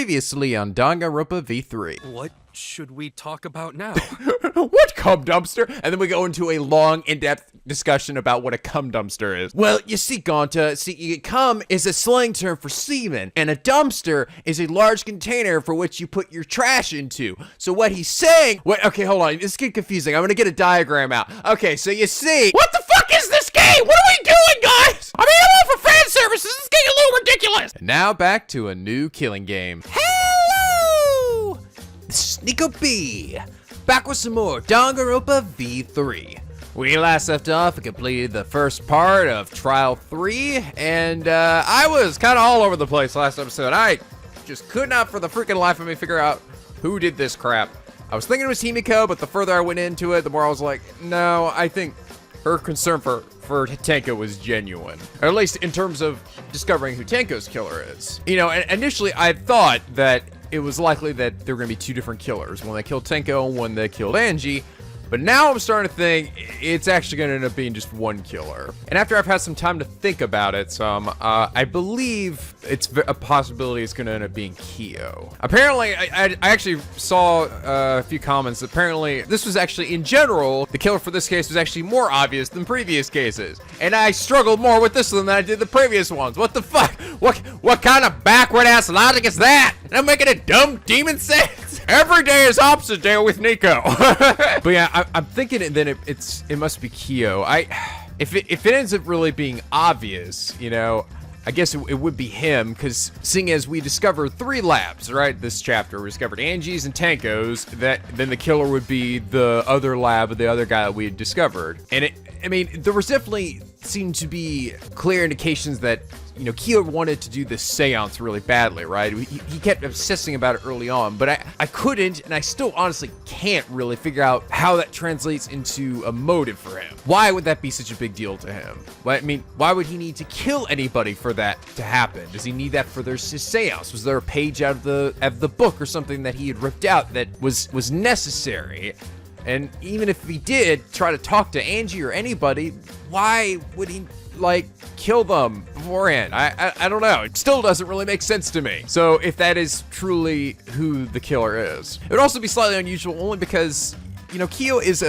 Previously on Danganronpa V3. What should we talk about now? What cum dumpster? And then we go into a long, in-depth discussion about what a cum dumpster is. Well, you see, Gonta, cum is a slang term for semen, and a dumpster is a large container for which you put your trash into. So what he's saying, okay, hold on, it's getting confusing. I'm gonna get a diagram out. Okay, so you see, what the fuck is this game? What are we doing, guys? I mean, I'm all for fan services. This is getting a little ridiculous. And now back to a new killing game. Hello! This is NicoB, back with some more Danganronpa V3. We last left off and completed the first part of Trial 3, and I was kind of all over the place last episode. I just could not for the freaking life of me figure out who did this crap. I was thinking it was Himiko, but the further I went into it, the more I was like, no, I think her concern for Tenko was genuine. Or at least in terms of discovering who Tenko's killer is. You know, and initially I thought that it was likely that there were gonna be two different killers, one that killed Tenko and one that killed Angie. But now I'm starting to think it's actually gonna end up being just one killer. And after I've had some time to think about it I believe it's a possibility it's gonna end up being Kyo. Apparently, I actually saw a few comments. Apparently, this was actually, in general, the killer for this case was actually more obvious than previous cases. And I struggled more with this one than I did the previous ones. What the fuck? What kind of backward-ass logic is that? And I'm making a dumb demon sense? Every day is opposite day with Nico. But yeah, I'm thinking that it must be Kyo. If it ends up really being obvious, you know, I guess it would be him, because seeing as we discovered 3 labs, right, this chapter, we discovered Angie's and Tenko's, then the killer would be the other lab of the other guy that we had discovered. And I mean, there was definitely seemed to be clear indications that, you know, Kyo wanted to do this seance really badly, right? He kept obsessing about it early on, but I couldn't, and I still honestly can't really figure out how that translates into a motive for him. Why would that be such a big deal to him? Well, I mean, why would he need to kill anybody for that to happen? Does he need that for his seance? Was there a page out of the book or something that he had ripped out that was necessary? And even if he did try to talk to Angie or anybody, why would he, like, kill them beforehand? I don't know. It still doesn't really make sense to me. So if that is truly who the killer is, it would also be slightly unusual only because, you know, Kyo is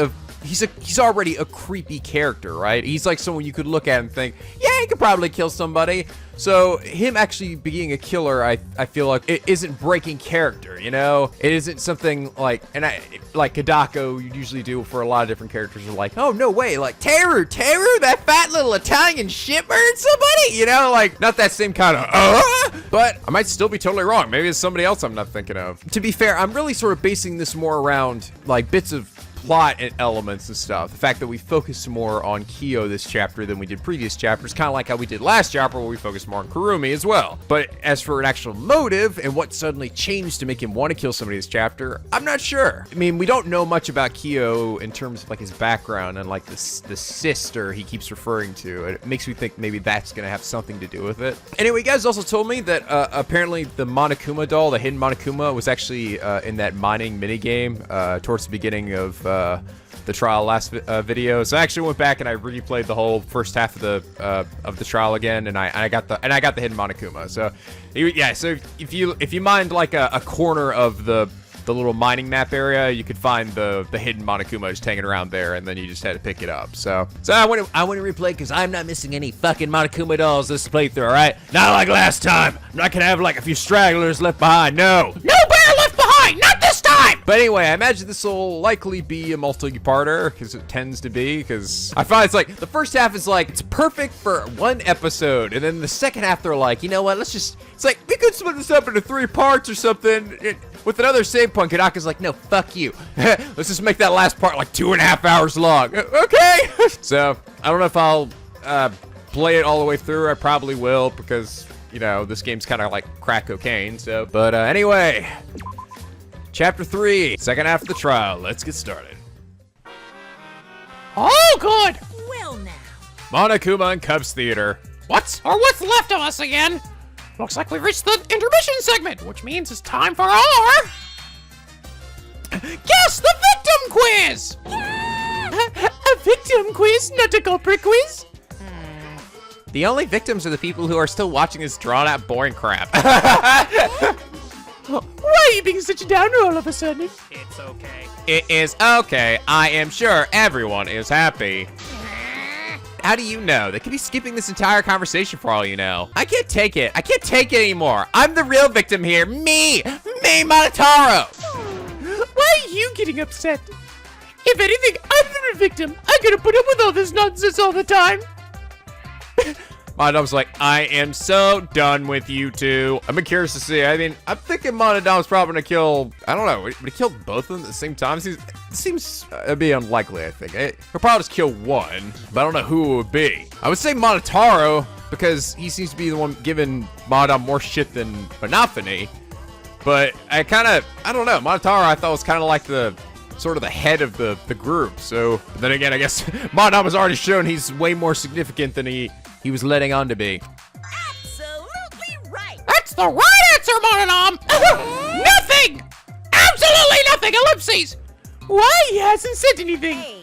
he's already a creepy character, right? He's like someone you could look at and think, yeah, he could probably kill somebody. So him actually being a killer, I feel like it isn't breaking character, you know? It isn't something like, like Kadako you usually do for a lot of different characters are like, oh, no way, like Teru, that fat little Italian shit murdered somebody, you know? Like, not that same kind of, but I might still be totally wrong. Maybe it's somebody else I'm not thinking of. To be fair, I'm really sort of basing this more around, like, bits of plot and elements and stuff. The fact that we focused more on Kyo this chapter than we did previous chapters, kind of like how we did last chapter where we focused more on Kurumi as well. But as for an actual motive and what suddenly changed to make him want to kill somebody this chapter, I'm not sure. I mean, we don't know much about Kyo in terms of like his background and like the sister he keeps referring to. It makes me think maybe that's gonna have something to do with it. Anyway, you guys also told me that apparently the Monokuma doll, the hidden Monokuma, was actually in that mining minigame towards the beginning of the trial last video. So I actually went back and I replayed the whole first half of the trial again, and I got the hidden Monokuma. So yeah, so if you mined like a corner of the little mining map area, you could find the hidden Monokuma just hanging around there, and then you just had to pick it up. So I want to replay because I'm not missing any fucking Monokuma dolls this playthrough, all right? Not like last time. I'm not gonna have like a few stragglers left behind. No bear left behind. Not this time. But anyway, I imagine this will likely be a multi-parter because it tends to be. Because I find it's like the first half is like it's perfect for one episode, and then the second half they're like, you know what? It's like we could split this up into 3 parts or something. With another save point, Kadaka's like, no, fuck you. Let's just make that last part like 2.5 hours long. Okay. So I don't know if I'll play it all the way through. I probably will because, you know, this game's kind of like crack cocaine. So, but anyway, chapter 3, second half of the trial. Let's get started. Oh, good. Well now. Monokuma and Cubs Theater. What's left of us again? Looks like we've reached the intermission segment, which means it's time for our... Guess the victim quiz! A victim quiz, not a culprit quiz? The only victims are the people who are still watching this drawn-out boring crap. are you being such a downer all of a sudden? It's okay. It is okay. I am sure everyone is happy. How do you know? They could be skipping this entire conversation for all you know. I can't take it. I can't take it anymore. I'm the real victim here. Me, Monotaro. Why are you getting upset? If anything, I'm the victim. I gotta put up with all this nonsense all the time. Monodom's like, I am so done with you two. I'm curious to see. I mean, I'm thinking Monodom's probably gonna kill, I don't know, would he kill both of them at the same time? Seems to be unlikely, I think. He'll probably just kill one, but I don't know who it would be. I would say Monotaro, because he seems to be the one giving Monodam more shit than Monophony. But I don't know, Monotaro I thought was kind of like the, sort of the head of the group. So, then again, I guess Monodam has already shown he's way more significant than he was letting on to be. Absolutely right. That's the right answer, Monodam. Nothing. Absolutely nothing. Ellipses. Why he hasn't said anything? Hey,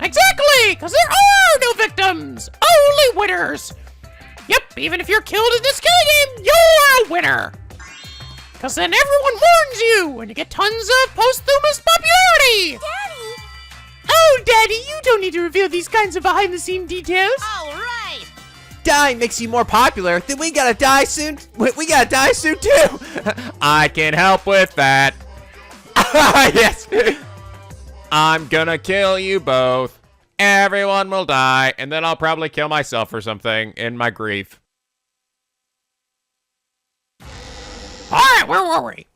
Exactly, because there are no victims, only winners. Yep, even if you're killed in this killing game, you're a winner. Because then everyone warns you, and you get tons of posthumous popularity. Daddy. Oh, Daddy, you don't need to reveal these kinds of behind-the-scene details. All right. Dying makes you more popular, then we gotta die soon. We gotta die soon too. I can help with that. Yes. I'm gonna kill you both. Everyone will die, and then I'll probably kill myself or something in my grief. All right, where were we?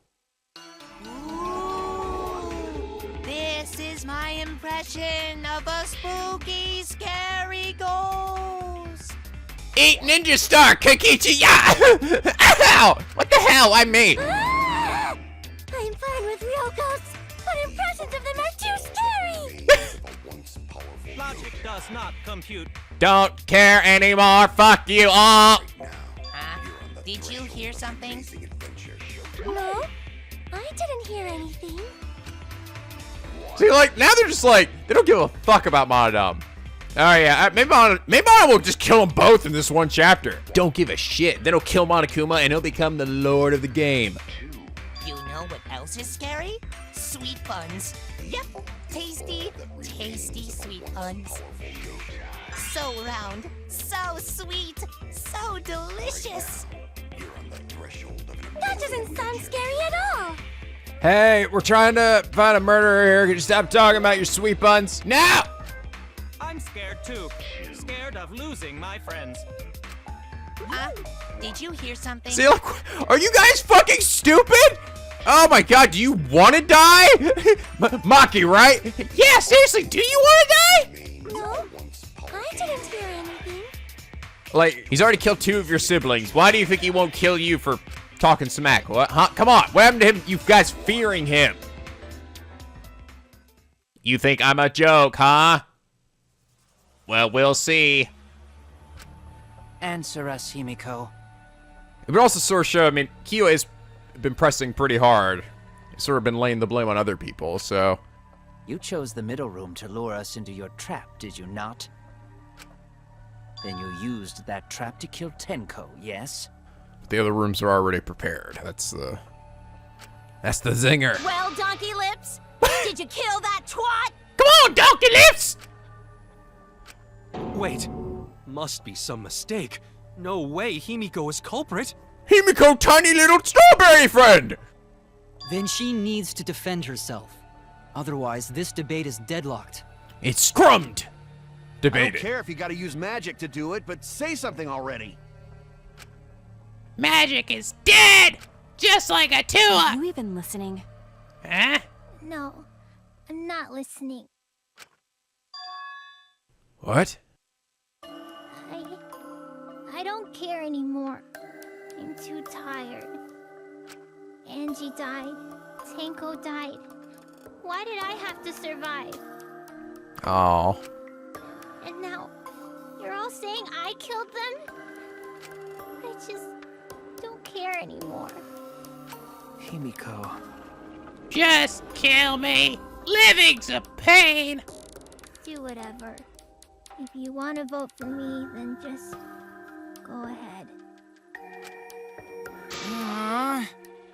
Ooh, this is my impression of a spooky, scary ghost. Eat Ninja Star, Kokichi, yeah! Ow! What the hell? I mean. Ah! I'm fine with real ghosts, but impressions of them are too scary. Logic does not compute. Don't care anymore. Fuck you all. Did you hear something? No, I didn't hear anything. See, like, now they're just like, they don't give a fuck about Monodam. Oh yeah, maybe Monodam will just kill them both in this one chapter. Don't give a shit. Then he'll kill Monokuma and he'll become the lord of the game. You know what else is scary? Sweet buns. Yep, tasty, tasty sweet buns. So round, so sweet, so delicious. That doesn't sound scary at all. Hey, we're trying to find a murderer here. Can you stop talking about your sweet buns? Now! I'm scared too. Scared of losing my friends. Did you hear something? See, like, are you guys fucking stupid? Oh my god, do you want to die? Maki, right? Yeah, seriously, do you want to die? No, I didn't hear anything. Like, he's already killed 2 of your siblings. Why do you think he won't kill you for talking smack? What? Huh? Come on, what happened to him? You guys fearing him? You think I'm a joke, huh? Well, we'll see. Answer us, Himiko. It would also sort of show, I mean, Kyo has been pressing pretty hard. He's sort of been laying the blame on other people, so. You chose the middle room to lure us into your trap, did you not? Then you used that trap to kill Tenko, yes? The other rooms are already prepared. That's the zinger. Well, Donkey Lips, did you kill that twat? Come on, Donkey Lips! Wait, must be some mistake. No way Himiko is culprit. Himiko, tiny little strawberry friend! Then she needs to defend herself. Otherwise, this debate is deadlocked. It's scrummed. I Debated. don't care if you gotta use magic to do it, but say something already. Magic is dead! Just like a Are Tua! you even listening? Huh? No, I'm not listening. What? I don't care anymore. I'm too tired. Angie died. Tenko died. Why did I have to survive? Oh. And now, you're all saying I killed them? I just don't care anymore. Himiko. Just kill me! Living's a pain! Do whatever. If you want to vote for me, then just go ahead.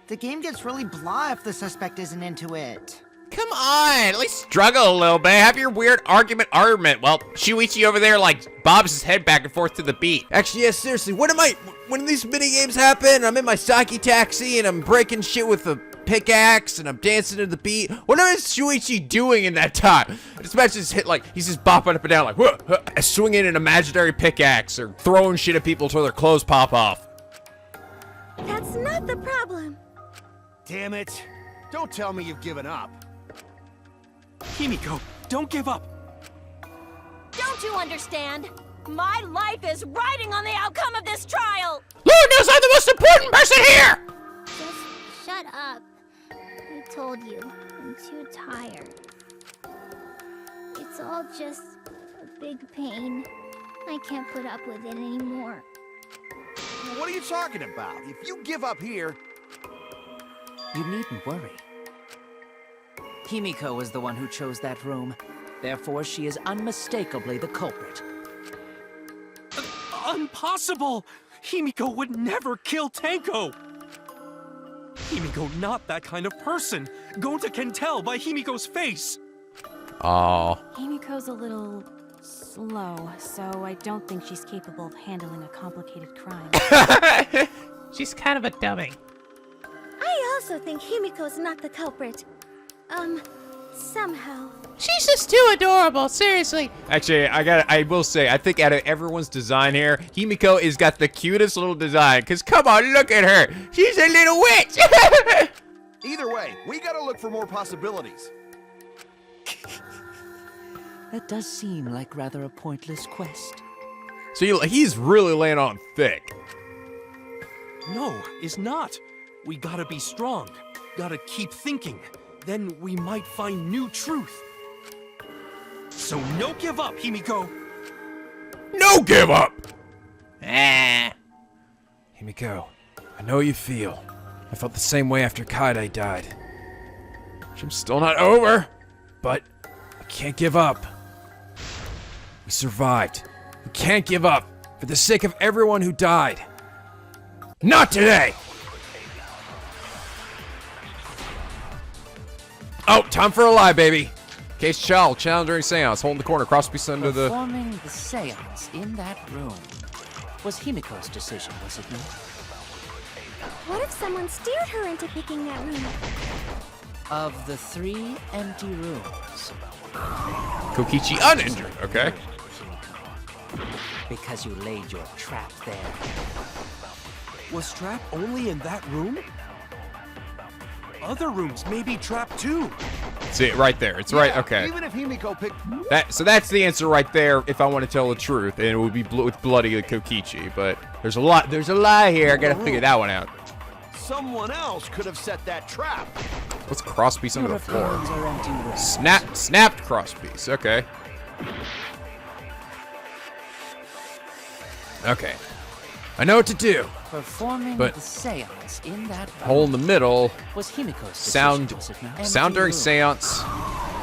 The game gets really blah if the suspect isn't into it. Come on, at least struggle a little bit. Have your weird argument. Well, Shuichi over there, like, bobs his head back and forth to the beat. Actually, yeah, seriously, when these mini games happen, I'm in my Saki taxi and I'm breaking shit with a pickaxe and I'm dancing to the beat. What is Shuichi doing in that time? I just imagine this hit, like, he's just bopping up and down, like, whoa, swinging an imaginary pickaxe or throwing shit at people until their clothes pop off. That's not the problem. Damn it. Don't tell me you've given up. Himiko, don't give up. Don't you understand? My life is riding on the outcome of this trial. Lord knows I'm the most important person here! Just shut up. I told you, I'm too tired. It's all just a big pain. I can't put up with it anymore. What are you talking about? If you give up here... You needn't worry. Himiko was the one who chose that room. Therefore, she is unmistakably the culprit. Impossible! Himiko would never kill Tenko! Himiko not that kind of person. Gonta can tell by Himiko's face. Aww. Himiko's a little slow, so I don't think she's capable of handling a complicated crime. She's kind of a dummy. I also think Himiko's not the culprit. Somehow. She's just too adorable, seriously. Actually, I will say, I think out of everyone's design here, Himiko has got the cutest little design. Cause come on, look at her. She's a little witch. Either way, we gotta look for more possibilities. That does seem like rather a pointless quest. So he's really laying on thick. No, it's not. We gotta be strong. Gotta keep thinking. Then we might find new truth. So no give up, Himiko. No give up! Himiko, I know you feel. I felt the same way after Kaide died. I'm still not over, but I can't give up. We survived. We can't give up for the sake of everyone who died. Not today! Oh, time for a lie, baby. Case Child, challenge during seance, holding the corner, cross piece under the... Performing the seance in that room was Himiko's decision, was it not? What if someone steered her into picking that room? Of the 3 empty rooms. Kokichi uninjured, okay. Because you laid your trap there. Was trap only in that room? Other rooms may be trapped too. See it right there. It's right. Okay. Even if Himiko picked... So that's the answer right there. If I want to tell the truth, and it would be with bloody Kokichi. But there's a lot. There's a lie here. I gotta figure that one out. Someone else could have set that trap. What's crosspiece under the floor? Are empty rooms. Snapped crosspiece. Okay. Okay. I know what to do. Performing But the seance in that room hole in the middle. was Himiko's Sound. decision, was it not? Sound during Empty seance.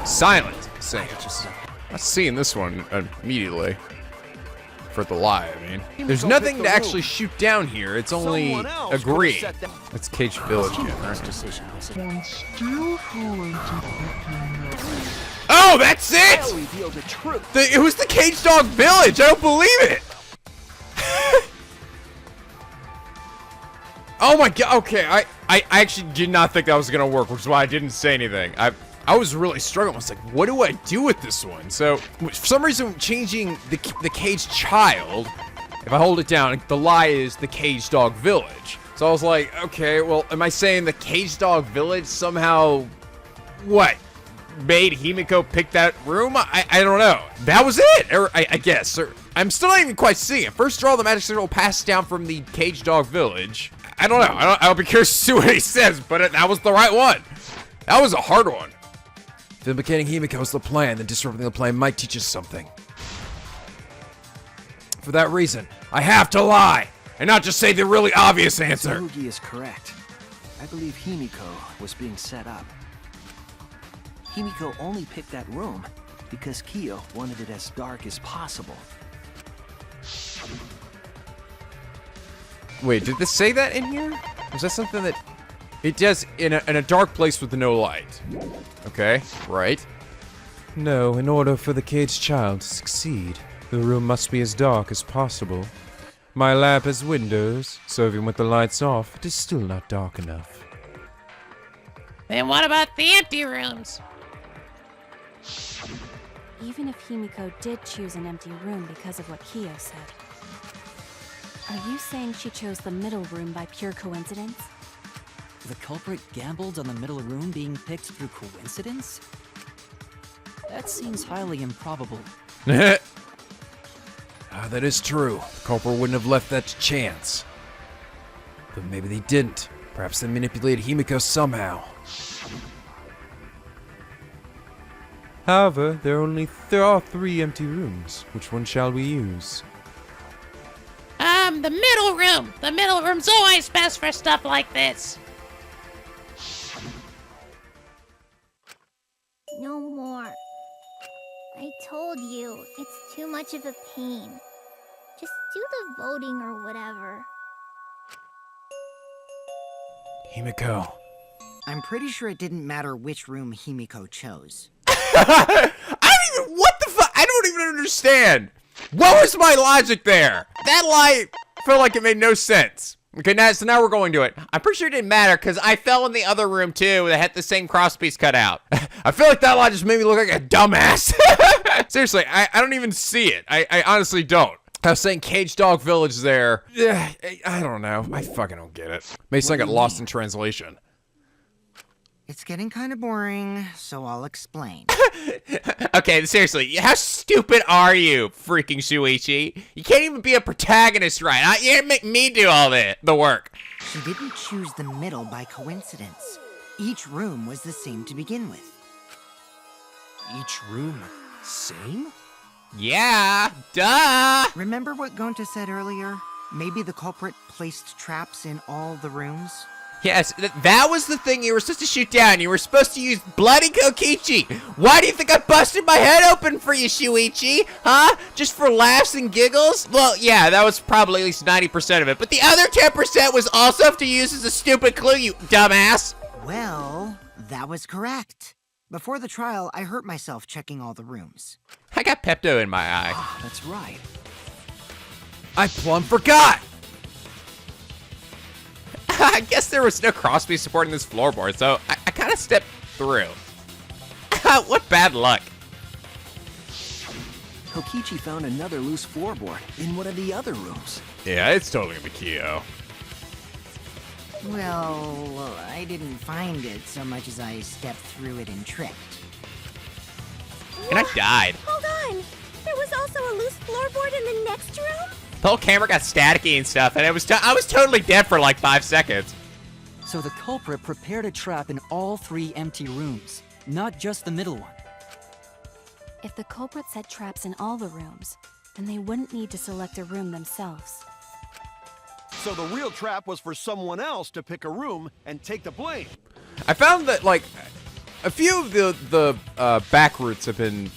Silent seance. I'm seeing this one immediately. For the lie, I mean. There's nothing to actually shoot down here. It's only Someone else agree. could have set that... It's Cage Village again, Himiko's right? decision, was it? Oh, that's I'll it! reveal the truth. It was the Cage Dog Village. I don't believe it. Oh my god. Okay, I actually did not think that was gonna work, which is why I didn't say anything. I was really struggling. I was like, what do I do with this one? So for some reason, changing the Caged Child. If I hold it down, the lie is the Cage Dog Village. So I was like, okay, well, am I saying the Cage Dog Village somehow, what, made Himiko pick that room? I don't know. That was it, or I guess. Or, I'm still not even quite seeing it. First draw, the magic signal passed down from the Cage Dog Village. I don't know. I'll be curious to see what he says, but that was the right one. That was a hard one. Vindicating Himiko is the plan, then disrupting the plan might teach us something. For that reason, I have to lie, and not just say the really obvious answer. Tsurugi is correct. I believe Himiko was being set up. Himiko only picked that room because Kiyo wanted it as dark as possible. Wait, did this say that in here? Was that something that... It does in a dark place with no light. Okay, right. No, in order for the caged child to succeed, the room must be as dark as possible. My lab has windows, so even with the lights off, it is still not dark enough. Then what about the empty rooms? Even if Himiko did choose an empty room because of what Kyo said, are you saying she chose the middle room by pure coincidence? The culprit gambled on the middle room being picked through coincidence? That seems highly improbable. That is true. The culprit wouldn't have left that to chance. But maybe they didn't. Perhaps they manipulated Himiko somehow. However, there are 3 empty rooms. Which one shall we use? The middle room. The middle room's always best for stuff like this. No more. I told you, it's too much of a pain. Just do the voting or whatever. Himiko. I'm pretty sure it didn't matter which room Himiko chose. I don't even, what the fuck? I don't even understand. What was my logic there? That lie felt like it made no sense. Okay, so now we're going to it. I'm pretty sure it didn't matter because I fell in the other room too that had the same crosspiece cut out. I feel like that lie just made me look like a dumbass. Seriously, I don't even see it. I honestly don't. I was saying Cage Dog Village there. Yeah, I don't know. I fucking don't get it. Maybe I got lost in translation. It's getting kind of boring, so I'll explain. Okay, seriously, how stupid are you, freaking Shuichi? You can't even be a protagonist right. You make me do all the work. She didn't choose the middle by coincidence. Each room was the same to begin with. Each room, same? Yeah, duh. Remember what Gonta said earlier? Maybe the culprit placed traps in all the rooms? Yes, that was the thing you were supposed to shoot down. You were supposed to use bloody Kokichi. Why do you think I busted my head open for you, Shuichi? Huh? Just for laughs and giggles? Well, yeah, that was probably at least 90% of it. But the other 10% was also to use as a stupid clue, you dumbass. Well, that was correct. Before the trial, I hurt myself checking all the rooms. I got Pepto in my eye. Ah, that's right. I plumb forgot. I guess there was no crosspiece supporting this floorboard, so I kind of stepped through. What bad luck. Kokichi found another loose floorboard in one of the other rooms. Yeah, it's totally gonna be Kyo. Well, I didn't find it so much as I stepped through it and tripped. And I died. Hold on! There was also a loose floorboard in the next room? The whole camera got staticky and stuff, and I was totally dead for like 5 seconds. So the culprit prepared a trap in all 3 empty rooms, not just the middle one. If the culprit set traps in all the rooms, then they wouldn't need to select a room themselves. So the real trap was for someone else to pick a room and take the blame. I found that like a few of the back routes have been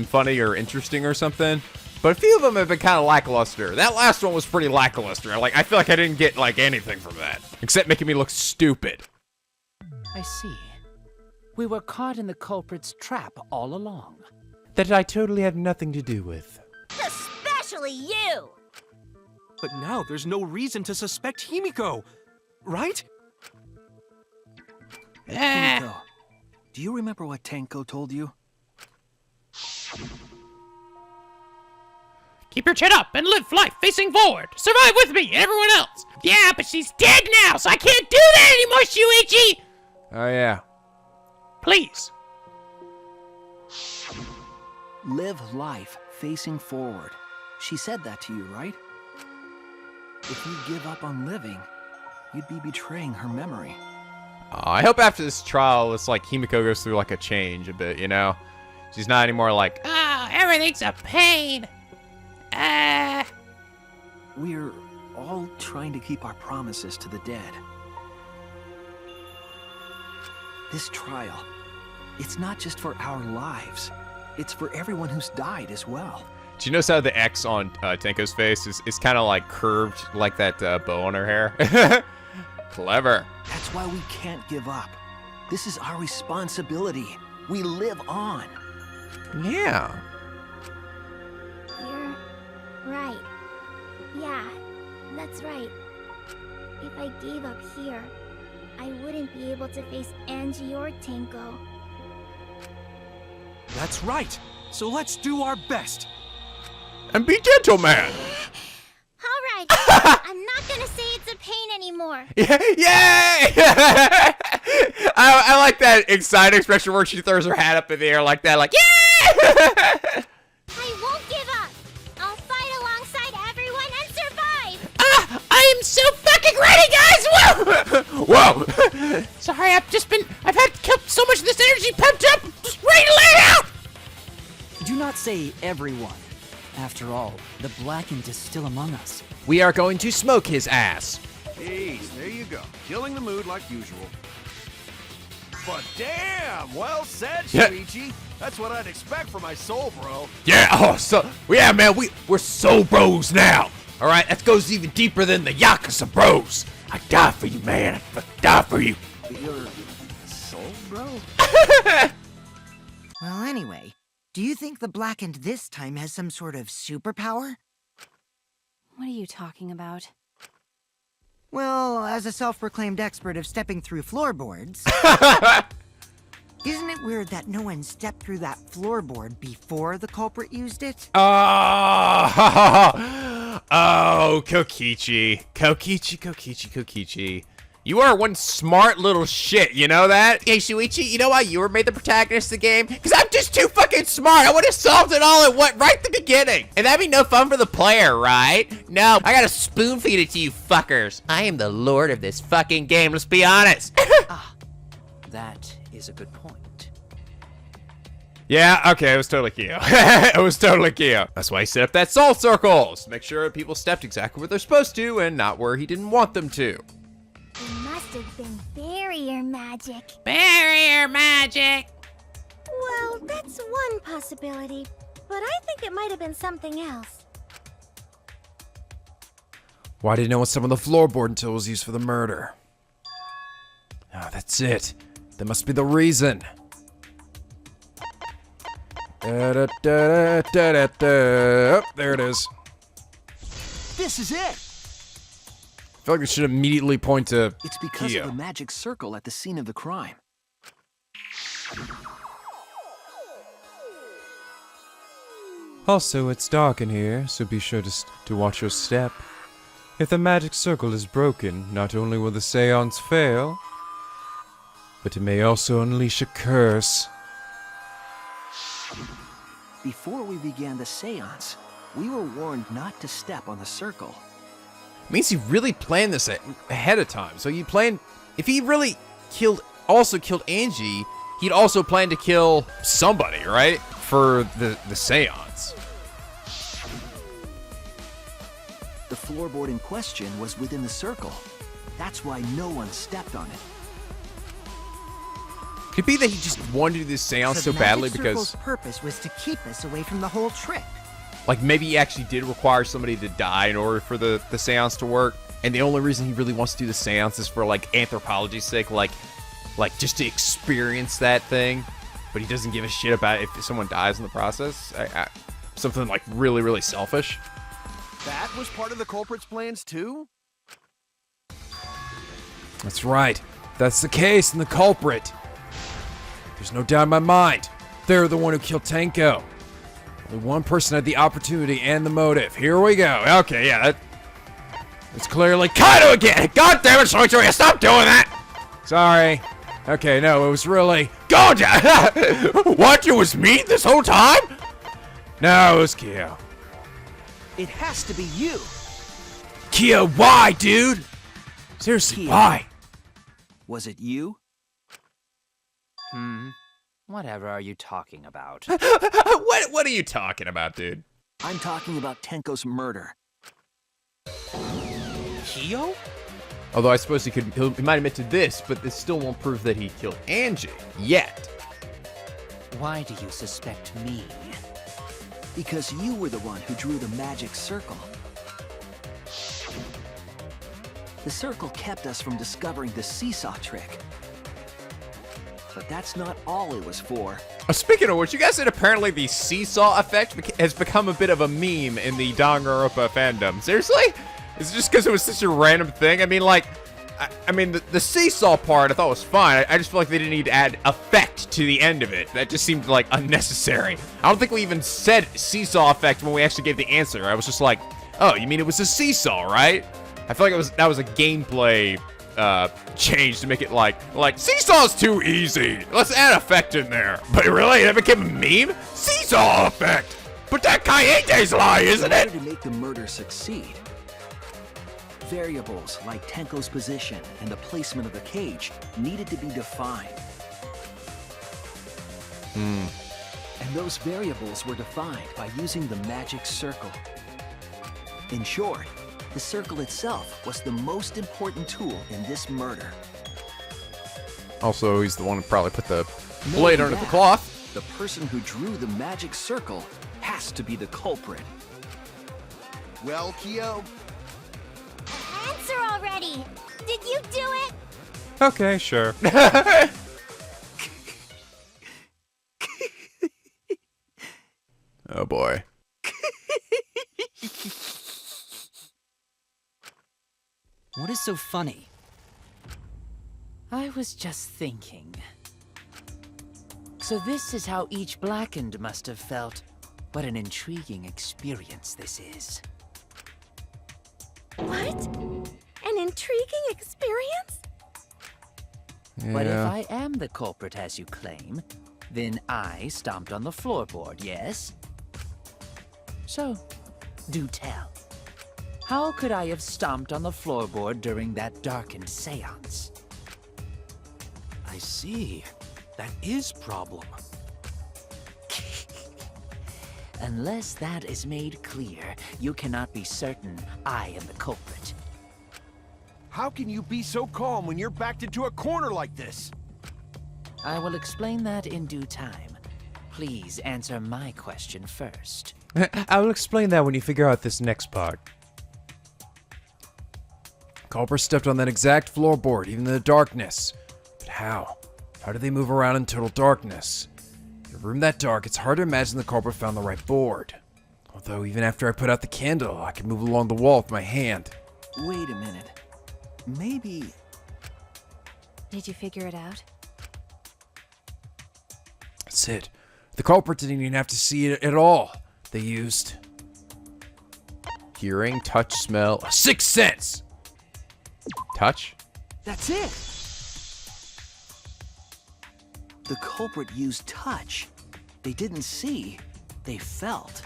funny or interesting or something. But a few of them have been kind of lackluster. That last one was pretty lackluster. Like, I feel like I didn't get, like, anything from that. Except making me look stupid. I see. We were caught in the culprit's trap all along. That I totally had nothing to do with. Especially you! But now there's no reason to suspect Himiko, right? Himiko, do you remember what Tenko told you? Keep your chin up and live life facing forward. Survive with me and everyone else. Yeah, but she's dead now, so I can't do that anymore, Shuichi! Oh, yeah. Please. Live life facing forward. She said that to you, right? If you give up on living, you'd be betraying her memory. I hope after this trial, it's like Himiko goes through like a change a bit, you know? She's not anymore like, Everything's a pain. We're all trying to keep our promises to the dead. This trial, it's not just for our lives. It's for everyone who's died as well. do you notice how the X on Tenko's face is kind of like curved like that bow on her hair? Clever. That's why we can't give up. This is our responsibility. We live on. Yeah. You're right. Yeah, that's right. If I gave up here, I wouldn't be able to face Angie or Tenko. That's right. So let's do our best. And be gentleman. Alright, I'm not gonna say it's a pain anymore. Yeah, yay! I like that excited expression where she throws her hat up in the air like that, like, yeah! I won't give up. I'll fight alongside everyone and survive. I am so fucking ready, guys! Whoa! Whoa! Sorry, I've had kept so much of this energy pumped up, just ready to let it out! Do not say everyone. After all, the Blackened is still among us. We are going to smoke his ass. Jeez, there you go. Killing the mood like usual. But damn, well said, Yeah. Shuichi. That's what I'd expect from my soul, bro. Yeah, oh, so, yeah, man, we're soul bros now. All right, that goes even deeper than the Yakuza bros. I die for you, man. I die for you. Your soul, bro? Well, anyway, do you think the Blackened this time has some sort of superpower? What are you talking about? Well, as a self-proclaimed expert of stepping through floorboards, isn't it weird that no one stepped through that floorboard before the culprit used it? Oh, Kokichi. Kokichi. You are one smart little shit, you know that? Hey, Shuichi, you know why you were made the protagonist of the game? Because I'm just too fucking smart. I would have solved it all at right at the beginning. And that'd be no fun for the player, right? No, I gotta spoon feed it to you fuckers. I am the lord of this fucking game, let's be honest. That is a good point. Yeah, okay, it was totally Kyo. It was totally Kyo. That's why he set up that soul circles. Make sure people stepped exactly where they're supposed to and not where he didn't want them to. It must have been barrier magic. Barrier magic! Well, that's one possibility, but I think it might have been something else. Why didn't know what some of the floorboard until it was used for the murder? Ah, that's it. That must be the reason. Oh, there it is. This is it! I feel like it should immediately point to It's because Kyo. of the magic circle at the scene of the crime. Also, it's dark in here, so be sure to watch your step. If the magic circle is broken, not only will the seance fail, but it may also unleash a curse. Before we began the seance, we were warned not to step on the circle. Means he really planned this ahead of time. So you planned, if he really also killed Angie, he'd also plan to kill somebody, right? For the seance. The floorboard in question was within the circle. That's why no one stepped on it. Could it be that he just wanted to do this seance so the badly magic because, circle's purpose was to keep us away from the whole trick. like, maybe he actually did require somebody to die in order for the seance to work, and the only reason he really wants to do the seance is for, like, anthropology's sake, like just to experience that thing, but he doesn't give a shit about if someone dies in the process. Something, like, really, really selfish. That was part of the culprit's plans too? That's right. That's the case, and the culprit. There's no doubt in my mind. They're the one who killed Tenko. Only one person had the opportunity and the motive. Here we go. Okay, yeah, it's clearly Kaido again! God damn it, Soichiro, stop doing that! Sorry. Okay, no, it was really... God, what, it was me this whole time? No, it was Kyo. It has to be you! Kyo, why, dude? Seriously, Kyo. why? Was it you? Whatever are you talking about? What are you talking about, dude? I'm talking about Tenko's murder. Kyo? Although I suppose he might admit to this, but this still won't prove that he killed Angie. Yet. Why do you suspect me? Because you were the one who drew the magic circle. The circle kept us from discovering the seesaw trick. But that's not all it was for. Speaking of which, you guys said apparently the seesaw effect has become a bit of a meme in the Danganronpa fandom. Seriously? Is it just because it was such a random thing? I mean, like, I mean, the seesaw part I thought was fine. I just feel like they didn't need to add effect to the end of it. That just seemed, like, unnecessary. I don't think we even said seesaw effect when we actually gave the answer. I was just like, oh, you mean it was a seesaw, right? I feel like that was a gameplay change to make it like seesaw's too easy. Let's add effect in there. But really, that became a meme? Seesaw effect! But that Kaiete's lie, isn't it? In order to make the murder succeed, variables like Tenko's position and the placement of the cage needed to be defined. And those variables were defined by using the magic circle. In short, the circle itself was the most important tool in this murder. Also, he's the one who probably put the blade under the cloth. The person who drew the magic circle has to be the culprit. Well, Kyo, Answer already! Did you do it? Okay, sure. Oh boy. What is so funny? I was just thinking. So this is how each Blackened must have felt. What an intriguing experience this is. What? An intriguing experience? But if I am the culprit as you claim, then I stomped on the floorboard, yes? So, do tell. How could I have stomped on the floorboard during that darkened seance? I see. That is problem. Unless that is made clear, you cannot be certain I am the culprit. how can you be so calm when you're backed into a corner like this? I will explain that in due time. Please answer my question first. I will explain that when you figure out this next part. Culper stepped on that exact floorboard, even in the darkness. But how? How did they move around in total darkness? In a room that dark, it's hard to imagine the culprit found the right board. Although, even after I put out the candle, I could move along the wall with my hand. Wait a minute. Maybe... Did you figure it out? That's it. The culprit didn't even have to see it at all. They used... hearing, touch, smell, a sixth sense! Touch? That's it! The culprit used touch. They didn't see, they felt.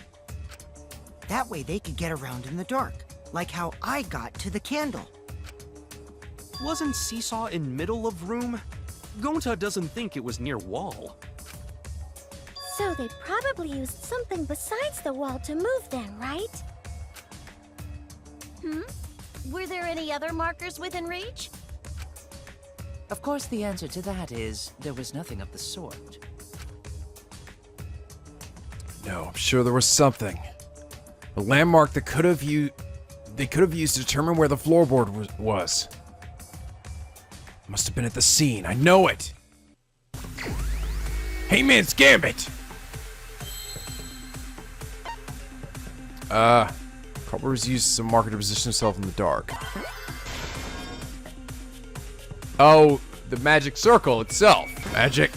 That way they could get around in the dark, like how I got to the candle. Wasn't Seesaw in middle of room? Gonta doesn't think it was near wall. So they probably used something besides the wall to move then, right? Were there any other markers within reach? Of course, the answer to that is there was nothing of the sort. No, I'm sure there was something. A landmark that they could have used to determine where the floorboard was. Must have been at the scene. I know it. Hangman's Gambit. Culper was used as a marker to position himself in the dark. Oh, the magic circle itself. Magic.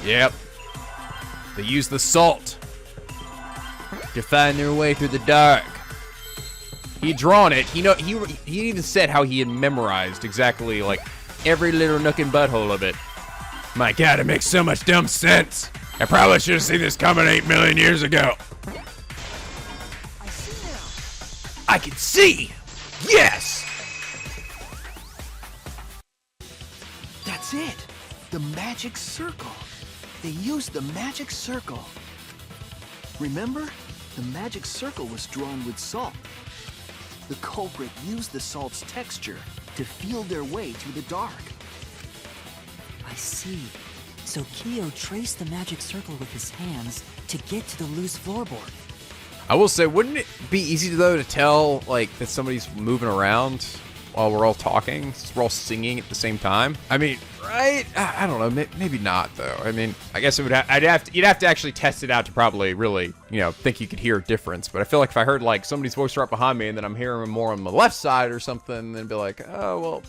Yep. They used the salt to find their way through the dark. He'd drawn it. He even said how he had memorized exactly like every little nook and butthole of it. My God, it makes so much dumb sense. I probably should have seen this coming 8 million years ago. I see now. I can see. Yes. That's it! The magic circle! They used the magic circle. Remember? The magic circle was drawn with salt. The culprit used the salt's texture to feel their way through the dark. I see. So Kyo traced the magic circle with his hands to get to the loose floorboard. I will say, wouldn't it be easy though to tell like that somebody's moving around while we're all talking? Since we're all singing at the same time. I mean, right? I don't know. Maybe not though. I mean, I guess it would. You'd have to actually test it out to probably really, think you could hear a difference. But I feel like if I heard like somebody's voice right behind me and then I'm hearing them more on the left side or something, then be like, oh well,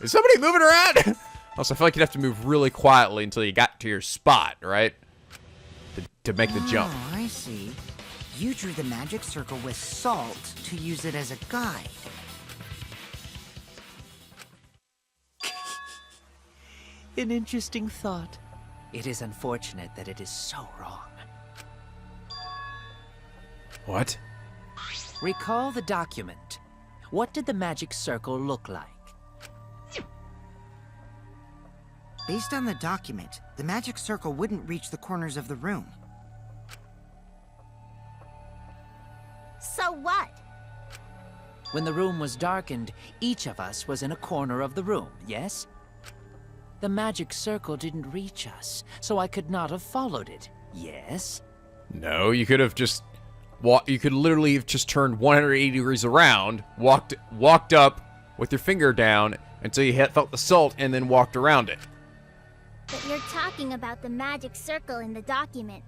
is somebody moving around? Also, I feel like you'd have to move really quietly until you got to your spot, right? To make the jump. Oh, I see. You drew the magic circle with salt to use it as a guide. An interesting thought. It is unfortunate that it is so wrong. What? Recall the document. What did the magic circle look like? Based on the document, the magic circle wouldn't reach the corners of the room. So what? When the room was darkened, each of us was in a corner of the room, yes? The magic circle didn't reach us, so I could not have followed it, yes? No, you could have just you could literally have just turned 180 degrees around, walked up with your finger down until you felt the salt, and then walked around it. But you're talking about the magic circle in the document.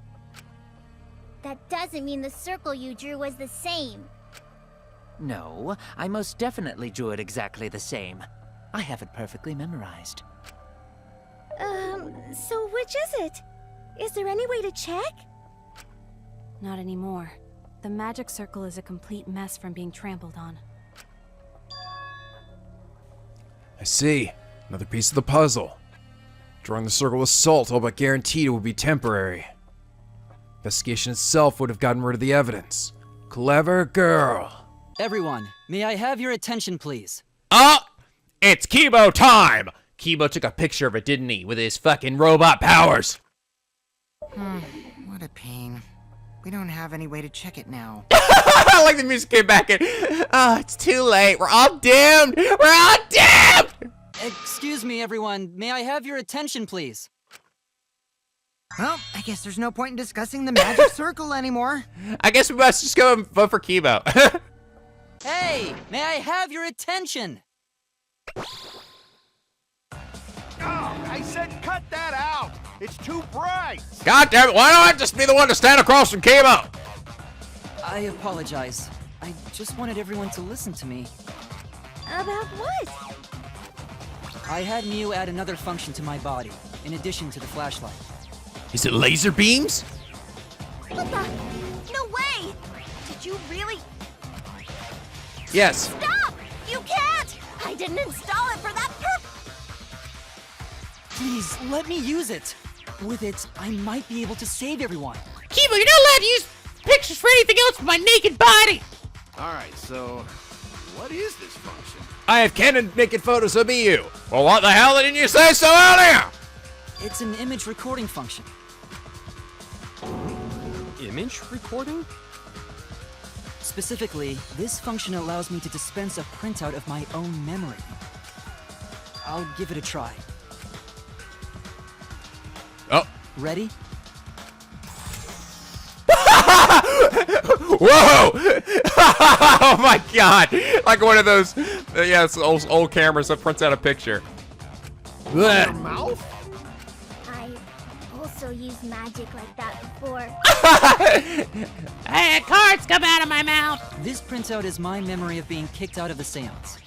That doesn't mean the circle you drew was the same. No, I most definitely drew it exactly the same. I have it perfectly memorized. So which is it? Is there any way to check? Not anymore. The magic circle is a complete mess from being trampled on. I see. Another piece of the puzzle. Drawing the circle with salt, all but guaranteed it would be temporary. Investigation itself would have gotten rid of the evidence. Clever girl. Everyone, may I have your attention, please? It's Kibo time! Kibo took a picture of it, didn't he? With his fucking robot powers. What a pain. We don't have any way to check it now. I like the music came back in. Oh, it's too late. We're all doomed. We're all doomed! Excuse me, everyone. May I have your attention, please? Well, I guess there's no point in discussing the magic circle anymore. I guess we must just go and vote for Kibo. Hey, may I have your attention? Oh, I said cut that out. It's too bright. God damn it, why don't I just be the one to stand across from Kibo? I apologize. I just wanted everyone to listen to me. About what? I had Mew add another function to my body, in addition to the flashlight. Is it laser beams? What the? No way! Did you really? Yes. Stop! You can't! I didn't install it for that purpose! Please, let me use it. With it, I might be able to save everyone. Kibo, you're not allowed to use pictures for anything else but my naked body! Alright, so what is this function? I have Canon naked photos of me you. Well, what the hell didn't you say so earlier? It's an image recording function. Image recording? Specifically, this function allows me to dispense a printout of my own memory. I'll give it a try. Oh. Ready? Whoa! Oh my god! Like one of those, it's old cameras that prints out a picture. Your mouth? I also used magic like that before. I had cards come out of my mouth! This printout is my memory of being kicked out of the seance.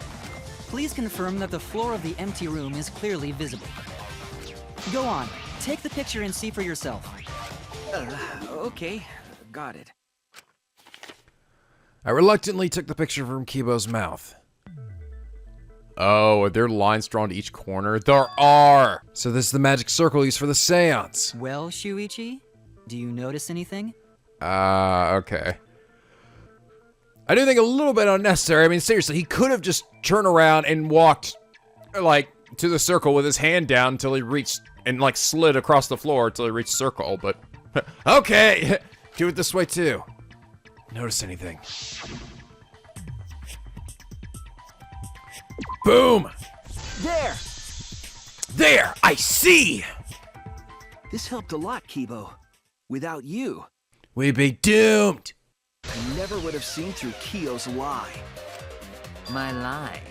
Please confirm that the floor of the empty room is clearly visible. Go on, take the picture and see for yourself. Okay, got it. I reluctantly took the picture from Kibo's mouth. Oh, are there lines drawn to each corner? There are! So this is the magic circle used for the seance. Well, Shuichi, do you notice anything? Okay. I do think a little bit unnecessary. I mean, seriously, he could have just turned around and walked, like, to the circle with his hand down until he reached, and, like, slid across the floor until he reached circle, but... Okay! Do it this way, too. Notice anything? Boom! There! There! I see! This helped a lot, Kibo. Without you. We'd be doomed. I never would have seen through Kyo's lie. My lie.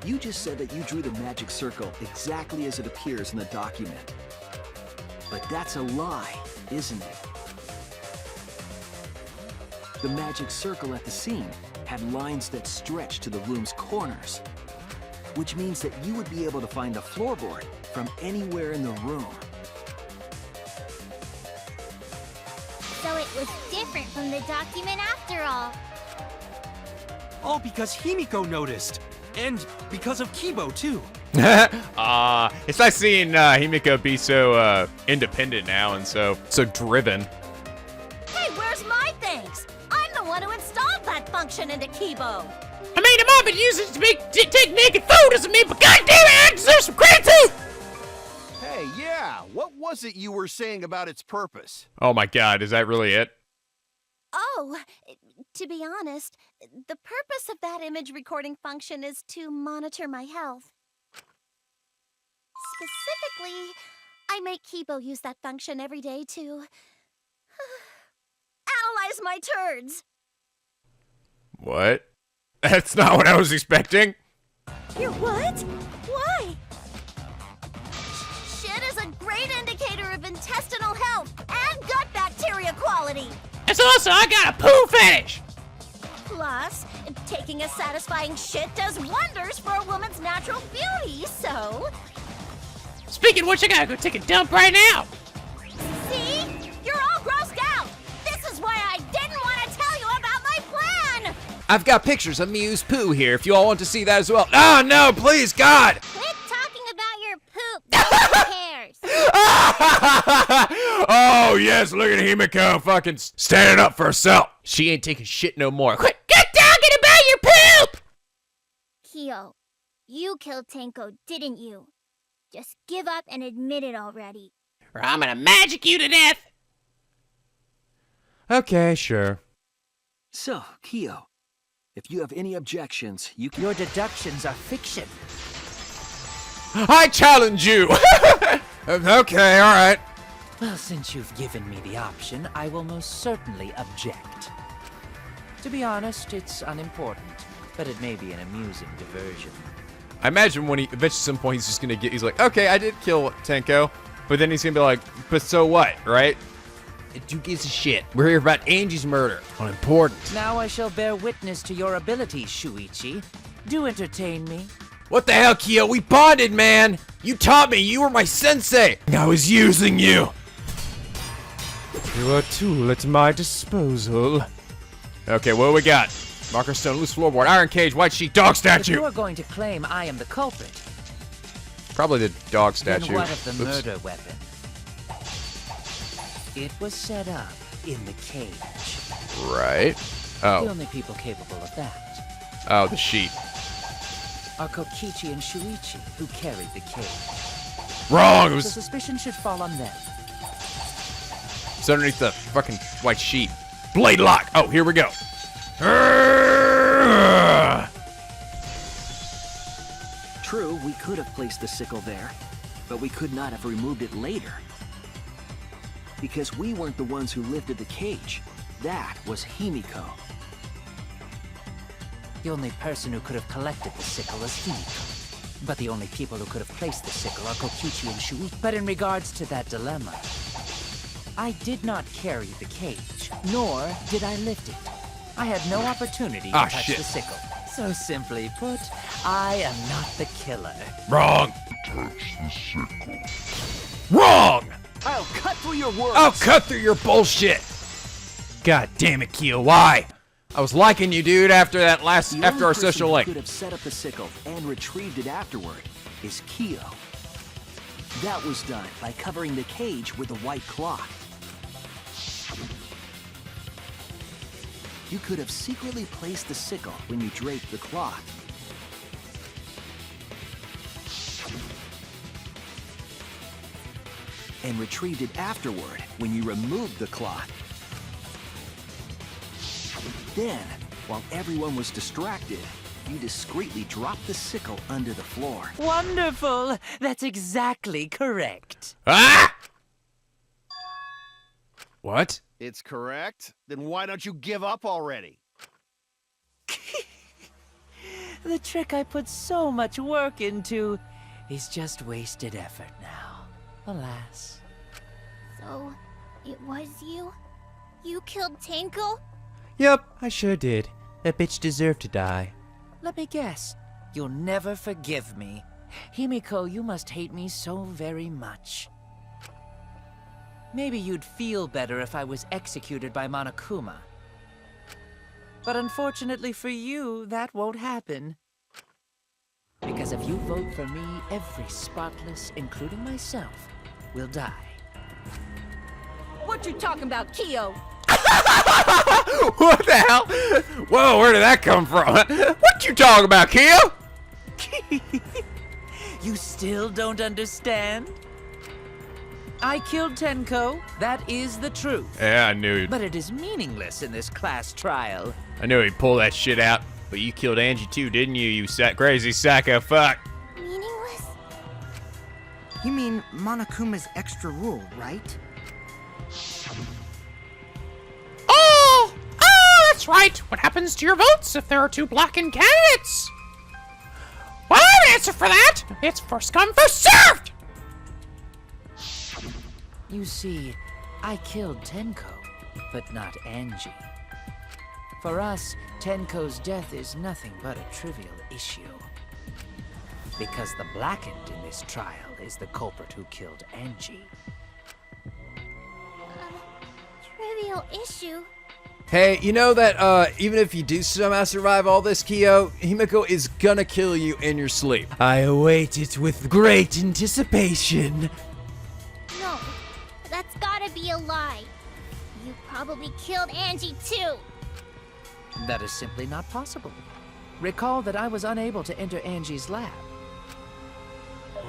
You just said that you drew the magic circle exactly as it appears in the document. But that's a lie, isn't it? The magic circle at the scene had lines that stretched to the room's corners, which means that you would be able to find the floorboard from anywhere in the room. So it was different from the document after all. All because Himiko noticed. And because of Kibo, too. It's nice seeing Himiko be so independent now and so driven. Hey, where's my things? I'm the one who installed that function into Kibo. I mean, it might have been used to take naked photos of me, but goddamn it, I deserve some credit too! Hey, yeah, what was it you were saying about its purpose? Oh my god, is that really it? Oh, to be honest, the purpose of that image recording function is to monitor my health. Specifically, I make Kibo use that function every day to analyze my turds. What? That's not what I was expecting. Your what? Why? Shit is a great indicator of intestinal health and gut bacteria quality. And also, I got a poo fetish! Plus, taking a satisfying shit does wonders for a woman's natural beauty, so... Speaking of which, I gotta go take a dump right now! See? You're all grossed out! This is why I didn't want to tell you about my plan! I've got pictures of me use poo here if you all want to see that as well. Oh no, please, God! Quit talking about your poop. No one cares. Oh yes, look at Himiko fucking standing up for herself. She ain't taking shit no more. Quit talking about your poop! Kyo, you killed Tenko, didn't you? Just give up and admit it already. Or I'm gonna magic you to death! Okay, sure. So, Kyo, if you have any objections, you can... Your deductions are fiction. I challenge you! Okay, alright. Well, since you've given me the option, I will most certainly object. To be honest, it's unimportant, but it may be an amusing diversion. I imagine when he eventually at some point he's like, okay, I did kill Tenko, but then he's gonna be like, but so what, right? Who gives a shit? We're here about Angie's murder. Unimportant. Now I shall bear witness to your abilities, Shuichi. Do entertain me. What the hell, Kyo? We bonded, man! You taught me! You were my sensei! I was using you! You are a tool at my disposal. Okay, what do we got? Marker stone, loose floorboard, iron cage, white sheet, dog If statue! you are going to claim I am the culprit, Probably the dog then statue. what of the Oops. murder weapon? It was set up in the cage. Right. The Oh. only people capable of that Oh, the sheet. are Kokichi and Shuichi, who carried the cage. Wrong! It The was suspicion should fall on them. it's underneath the fucking white sheet. Blade lock! Oh, here we go. True, we could have placed the sickle there, but we could not have removed it later. Because we weren't the ones who lifted the cage. That was Himiko. The only person who could have collected the sickle is Himiko. But the only people who could have placed the sickle are Kokichi and Shuichi. But in regards to that dilemma, I did not carry the cage, nor did I lift it. I had no opportunity to touch shit. the sickle. So simply put, I am not the killer. Wrong! Wrong! I'll cut through your words! I'll cut through your bullshit! God damn it, Keo, why? I was liking you, dude, after that after our social link. link. Could have set up the sickle and retrieved it afterward is Kyo. That was done by covering the cage with a white cloth. You could have secretly placed the sickle when you draped the cloth. And retrieved it afterward when you removed the cloth. Then, while everyone was distracted, you discreetly dropped the sickle under the floor. Wonderful! That's exactly correct. Ah! What? It's correct. Then why don't you give up already? The trick I put so much work into is just wasted effort now. Alas. So, it was you? You killed Tenko? Yep, I sure did. That bitch deserved to die. Let me guess. You'll never forgive me. Himiko, you must hate me so very much. Maybe you'd feel better if I was executed by Monokuma. But unfortunately for you, that won't happen. Because if you vote for me, every Spotless, including myself, will die. What you talking about, Kyo? What the hell? Whoa, where did that come from? What you talking about, Kia? You still don't understand? I killed Tenko. That is the truth. Yeah, I knew. But it is meaningless in this class trial. I knew he'd pull that shit out. But you killed Angie too, didn't you? You crazy sack of fuck. Meaningless? You mean Monokuma's extra rule, right? Oh, that's right. What happens to your votes if there are two blackened candidates? Well, I have an answer for that. It's first come, first served. You see, I killed Tenko, but not Angie. For us, Tenko's death is nothing but a trivial issue. Because the blackened in this trial is the culprit who killed Angie. Trivial issue? Hey, you know that even if you do somehow survive all this, Kyo, Himiko is gonna kill you in your sleep. I await it with great anticipation. No, that's gotta be a lie. You probably killed Angie too. That is simply not possible. Recall that I was unable to enter Angie's lab.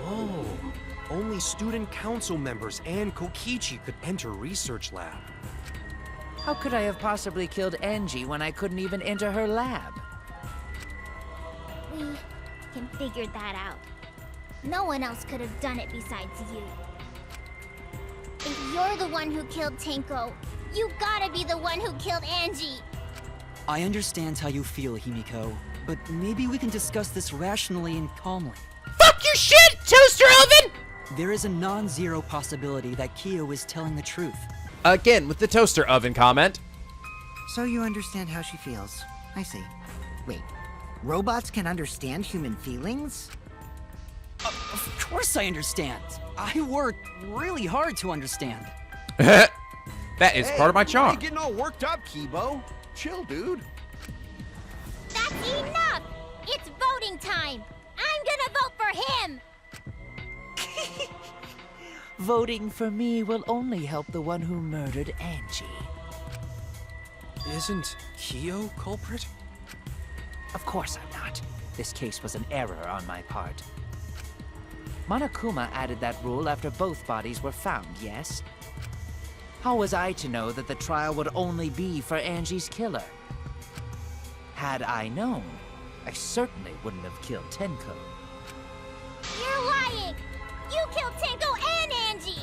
Oh, only student council members and Kokichi could enter research lab. How could I have possibly killed Angie when I couldn't even enter her lab? We can figure that out. No one else could have done it besides you. If you're the one who killed Tenko, you gotta be the one who killed Angie. I understand how you feel, Himiko, but maybe we can discuss this rationally and calmly. Fuck your shit, toaster oven! There is a non-zero possibility that Kyo is telling the truth. Again, with the toaster oven comment. So you understand how she feels. I see. Wait, robots can understand human feelings? Of course I understand. I work really hard to understand. That is part of my Why are charm. you getting all worked up, Kibo? Chill, dude. That's enough! It's voting time! I'm gonna vote for him! Voting for me will only help the one who murdered Angie. Isn't Kyo culprit? Of course I'm not. This case was an error on my part. Monokuma added that rule after both bodies were found, yes? How was I to know that the trial would only be for Angie's killer? Had I known, I certainly wouldn't have killed Tenko. You're lying! You killed Tenko and Angie!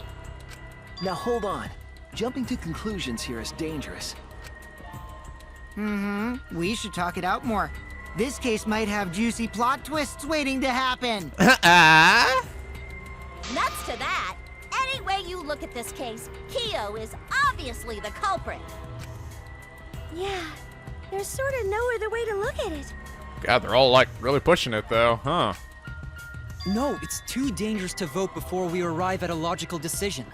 Now hold on. Jumping to conclusions here is dangerous. We should talk it out more. This case might have juicy plot twists waiting to happen. Nuts to that. Any way you look at this case, Kyo is obviously the culprit. Yeah, there's sort of no other way to look at it. God, they're all like really pushing it though, huh? No, it's too dangerous to vote before we arrive at a logical decision.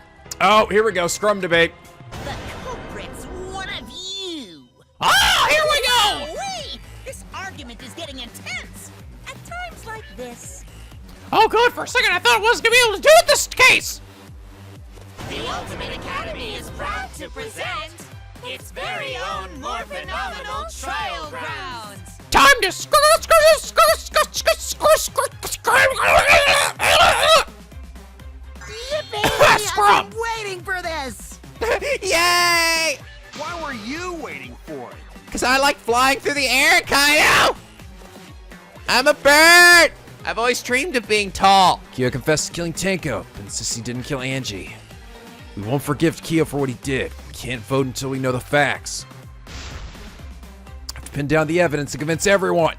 Oh, here we go, scrum debate. The culprit's one of you. Ah, here we go! Wait! This argument is getting intense. At times like this, Oh, good. For a second, I thought I wasn't gonna be able to do it this case. the Ultimate Academy is proud to present its very own more phenomenal trial grounds. Time to Yippee! Scrub! I've been waiting for this! Yay! Why were you waiting for it? Because I like flying through the air, Kaido! I'm a bird! I've always dreamed of being tall. Kyo confessed to killing Tenko, but insists he didn't kill Angie. We won't forgive Kyo for what he did. We can't vote until we know the facts. I have to pin down the evidence and convince everyone.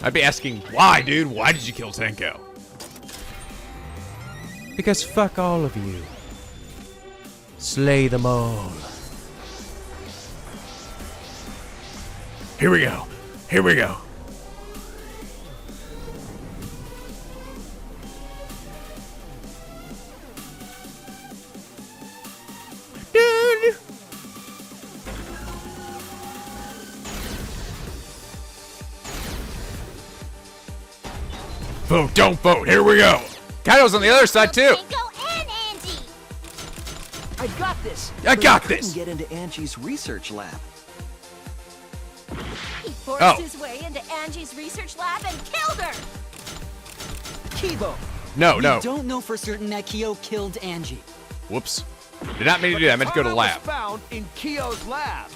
I'd be asking, why, dude? Why did you kill Tenko? Because fuck all of you. Slay them all. Here we go. Here we go. Vote, don't vote. Here we go. Kaido's on the other side too. Tenko and Angie. I got this. I but got couldn't this. Get into Angie's research lab. He forced Oh. his way into Angie's research lab and killed her! Kibo! No, We no. don't know for certain that Kyo killed Angie. Whoops. Did not mean to do that. I meant to go to Katana lab. was found in Kyo's lab.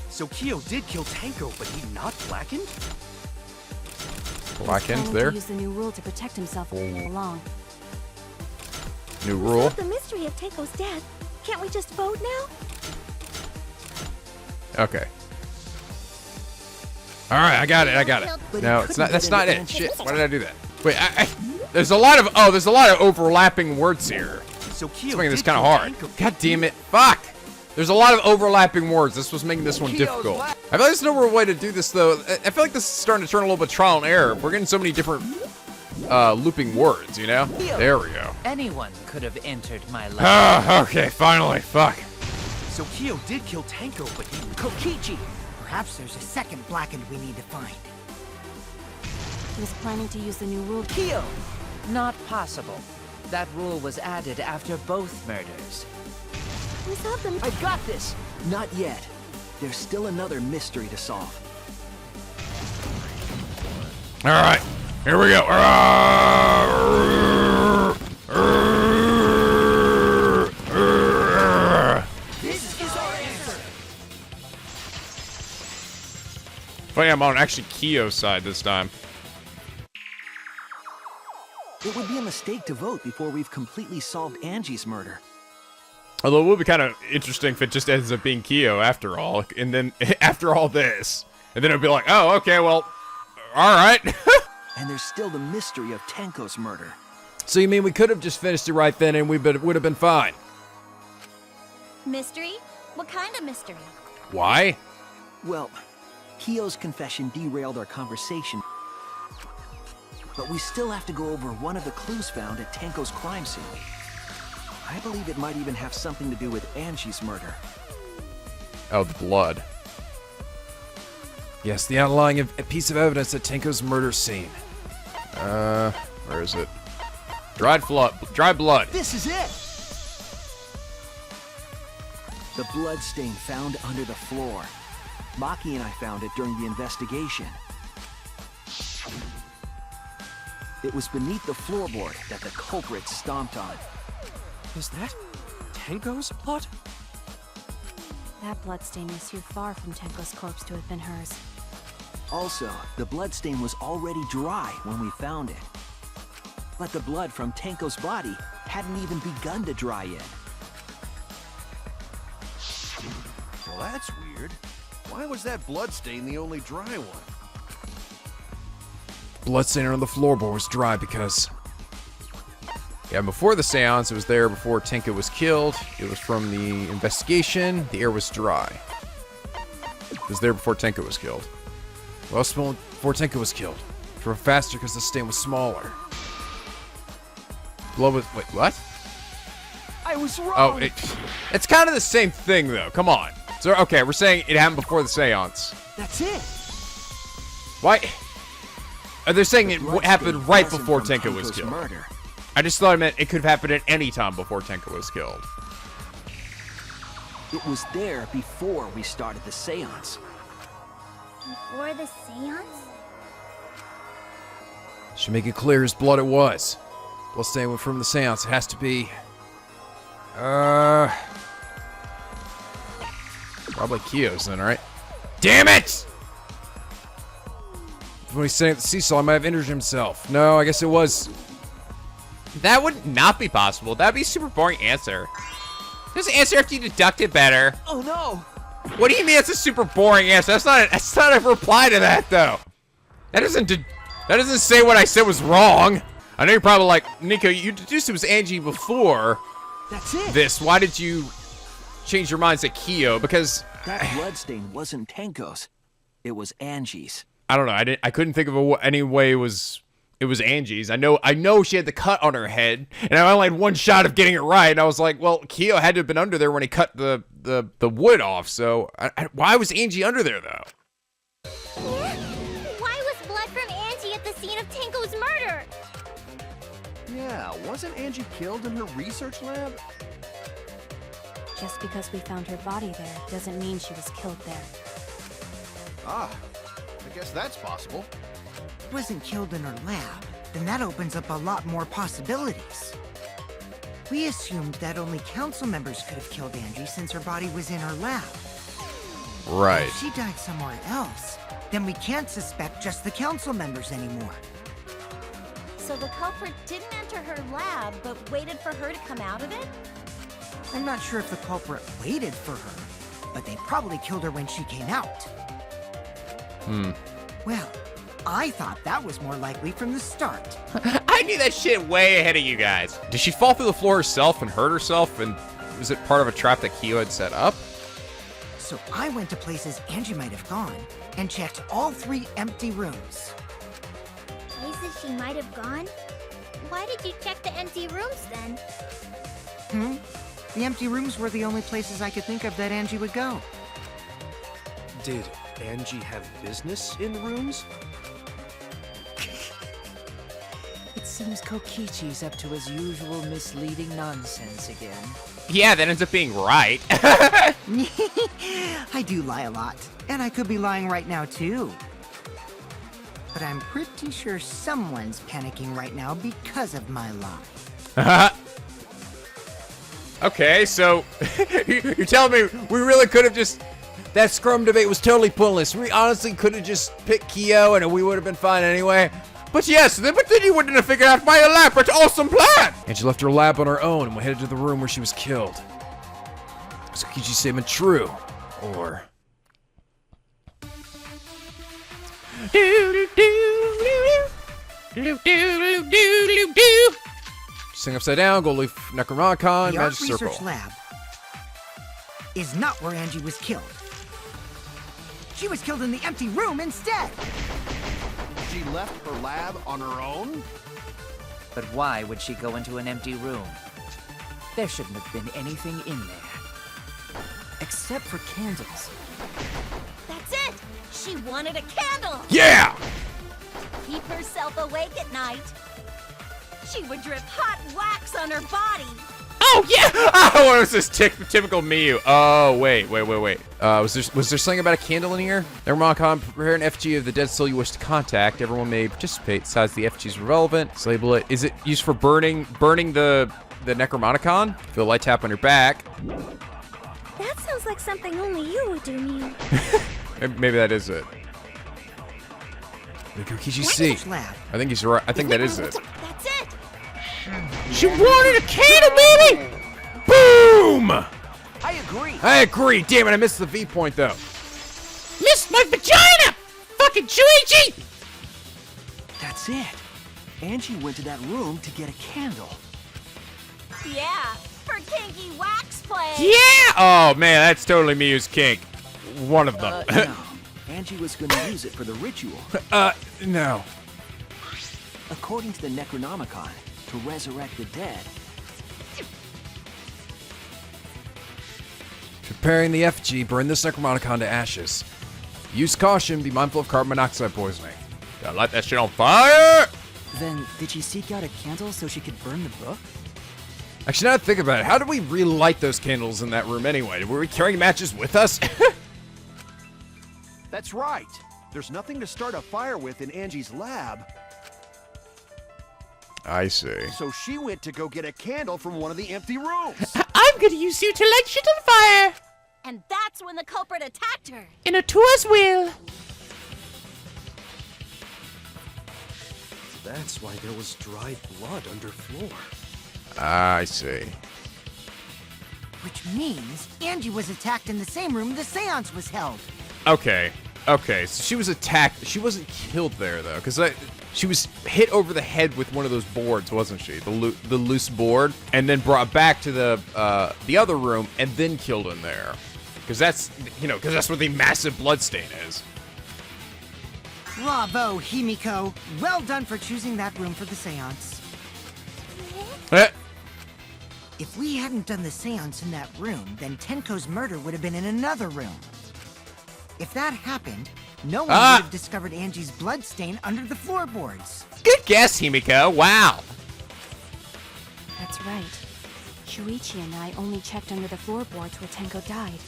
So Kyo did kill Tenko, but he not blackened? Black ends there. To use the new rule to protect himself all along. New rule. Solve the mystery of Tenko's death. Can't we just vote now? Okay. All right, I got it. I got it. But he No, it's not. couldn't That's get not into it. Angie's- Shit. Why did I do that? Wait. There's a lot of. Oh, there's a lot of overlapping words here. So Kyo It's making this did kind of kill hard. Tenko. God damn it. Fuck. There's a lot of overlapping words. This was making this one Kyo's difficult. lab. I feel like there's no real way to do this though. I feel like this is starting to turn a little bit trial and error. We're getting so many different looping words, you know? There we go. Anyone could have entered my lab. Ah, okay, finally. Fuck. So Kyo did kill Tenko, but he Kokichi! Perhaps there's a second blackened we need to find. He was planning to use the new rule. Kyo! Not possible. That rule was added after both murders. We solved them. I got this. Not yet. There's still another mystery to solve. All right. Here we go. This is our answer. Funny, I'm on actually Kyo's side this time. It would be a mistake to vote before we've completely solved Angie's murder. Although it would be kind of interesting if it just ends up being Kyo after all, and then after all this, and then it'd be like, oh, okay, well, all right. And there's still the mystery of Tenko's murder. So you mean we could have just finished it right then and we would have been fine? Mystery? What kind of mystery? Why? Well, Kyo's confession derailed our conversation. But we still have to go over one of the clues found at Tenko's crime scene. I believe it might even have something to do with Angie's murder. Oh, the blood. Yes, the outlying a piece of evidence at Tenko's murder scene. Where is it? Dry blood. This is it! The blood stain found under the floor. Maki and I found it during the investigation. It was beneath the floorboard that the culprit stomped on. is that Tenko's blood? That bloodstain was too far from Tenko's corpse to have been hers. Also, the bloodstain was already dry when we found it. But the blood from Tenko's body hadn't even begun to dry yet. Well, that's weird. Why was that bloodstain the only dry one? Bloodstain on the floorboard was dry because... Yeah, before the seance, it was there before Tenko was killed. It was from the investigation. The air was dry. It was there before Tenko was killed. Well, before Tenko was killed. It drove faster because the stain was smaller. Blood was... Wait, what? I was wrong! Oh, it's kind of the same thing, though. Come on. So, okay, we're saying it happened before the seance. That's it! Why? They're saying it Bloodstain happened right wasn't before from Tenko was Tenko's killed. murder. I just thought it meant it could have happened at any time before Tenko was killed. It was there before we started the seance. Before the seance? Should make it clear whose blood it was. Bloodstain went from the seance. It has to be... Probably Kyo's then, right? Damn it! When he's sitting at the seesaw, he might have injured himself. No, I guess it was. That would not be possible. That'd be a super boring answer. Just answer after you deduct it better. Oh no! What do you mean it's a super boring answer? That's not a reply to that, though. That doesn't say what I said was wrong. I know you're probably like, Nico, you deduced it was Angie before That's it! this. Why did you change your mind to Kyo? Because That bloodstain wasn't Tenko's. It was Angie's. I don't know. I couldn't think of any way it was Angie's. I know she had the cut on her head, and I only had one shot of getting it right. And I was like, well, Kyo had to have been under there when he cut the wood off. So why was Angie under there though? Why was blood from Angie at the scene of Tenko's murder? Yeah, wasn't Angie killed in her research lab? Just because we found her body there doesn't mean she was killed there. Ah, I guess that's possible. Wasn't killed in her lab, then that opens up a lot more possibilities. We assumed that only council members could have killed Angie since her body was in her lab. Right. If she died somewhere else, then we can't suspect just the council members anymore. So the culprit didn't enter her lab, but waited for her to come out of it? I'm not sure if the culprit waited for her, but they probably killed her when she came out. Well, I thought that was more likely from the start. I knew that shit way ahead of you guys. Did she fall through the floor herself and hurt herself? And was it part of a trap that Kyo had set up? So I went to places Angie might have gone and checked all 3 empty rooms. Places she might have gone? Why did you check the empty rooms then? The empty rooms were the only places I could think of that Angie would go. Did Angie have business in rooms? It seems Kokichi's up to his usual misleading nonsense again. Yeah, that ends up being right. I do lie a lot, and I could be lying right now too. But I'm pretty sure someone's panicking right now because of my lie. Okay, so you're telling me we really could have just... That scrum debate was totally pointless. We honestly could have just picked Kyo and we would have been fine anyway. But yes, but then you wouldn't have figured out my elaborate, awesome plan! And she left her lab on her own and headed to the room where she was killed. Was Kokichi's statement true? Or... Sing upside down, go leaf Necronomicon, The magic art circle. research lab is not where Angie was killed. She was killed in the empty room instead. She left her lab on her own? But why would she go into an empty room? There shouldn't have been anything in there. Except for candles. That's it! She wanted a candle! Yeah! Keep herself awake at night. She would drip hot wax on her body. Oh, yeah! Oh, what was this typical Miyu? Oh, wait. Was there something about a candle in here? Necronomicon, prepare an FG of the dead soul you wish to contact. Everyone may participate. Besides, the FG is relevant. Let's label it. Is it used for burning the Necronomicon? Feel a light tap on your back. That sounds like something only you would do, Miyu. Maybe that is it. What did Kokichi see? Research lab. I think he's right. I think that is it. That's it! She wanted a candle, baby! Boom! I agree. Damn it, I missed the V point though. Missed my vagina! Fucking Shuichi! That's it. Angie went to that room to get a candle. Yeah, her kinky wax play. Yeah! Oh man, that's totally Miyu's kink. One of them. No. Angie was going to use it for the ritual. No. According to the Necronomicon, to resurrect the dead. Preparing the FG, burn this Necronomicon to ashes. Use caution, be mindful of carbon monoxide poisoning. Gotta light that shit on fire! Then, did she seek out a candle so she could burn the book? Actually, now that I think about it, how did we relight those candles in that room anyway? Were we carrying matches with us? That's right. There's nothing to start a fire with in Angie's lab. I see. So she went to go get a candle from one of the empty rooms. I'm gonna use you to light shit on fire! And that's when the culprit attacked her. In a tour's wheel. That's why there was dried blood under floor. I see. Which means Angie was attacked in the same room the seance was held. Okay. Okay, so she was attacked. She wasn't killed there, though, because she was hit over the head with one of those boards, wasn't she? The loose board, and then brought back to the other room, and then killed in there. Because that's, because that's where the massive bloodstain is. Bravo, Himiko. Well done for choosing that room for the seance. Eh. If we hadn't done the seance in that room, then Tenko's murder would have been in another room. If that happened, no one would have discovered Angie's bloodstain under the floorboards. Good guess, Himiko. Wow. That's right. Shuichi and I only checked under the floorboards where Tenko died.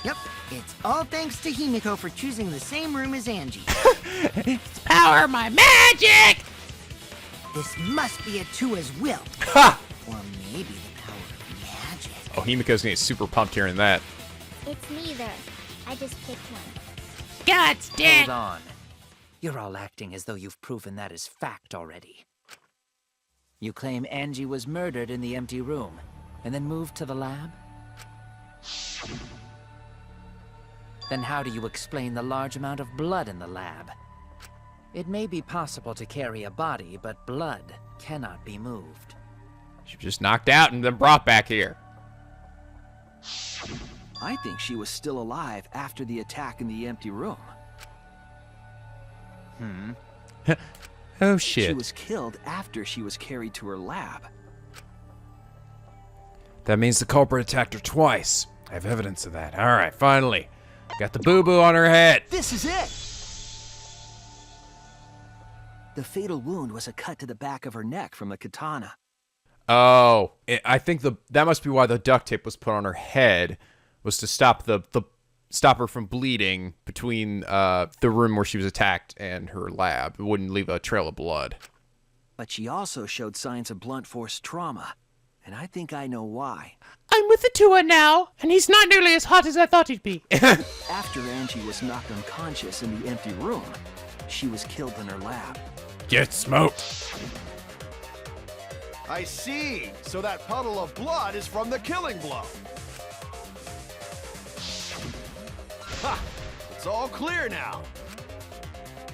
Yep, it's all thanks to Himiko for choosing the same room as Angie. It's power my magic! This must be a Tua's will. Ha! Or maybe the power of magic. Oh, Himiko's gonna get super pumped hearing that. It's neither. I just picked one. God's dead! Hold on. You're all acting as though you've proven that as fact already. You claim Angie was murdered in the empty room, and then moved to the lab? Then how do you explain the large amount of blood in the lab? It may be possible to carry a body, but blood cannot be moved. She was just knocked out and then brought back here. I think she was still alive after the attack in the empty room. Oh, She shit. was killed after she was carried to her lab. That means the culprit attacked her twice. I have evidence of that. All right, finally. Got the boo-boo on her head. This is it! The fatal wound was a cut to the back of her neck from the katana. Oh, I think that must be why the duct tape was put on her head, was to stop stop her from bleeding between the room where she was attacked and her lab. It wouldn't leave a trail of blood. But she also showed signs of blunt force trauma, and I think I know why. I'm with the Tua now, and he's not nearly as hot as I thought he'd be. After Angie was knocked unconscious in the empty room, she was killed in her lab. Get smoked. I see. So that puddle of blood is from the killing blow. Ha! It's all clear now.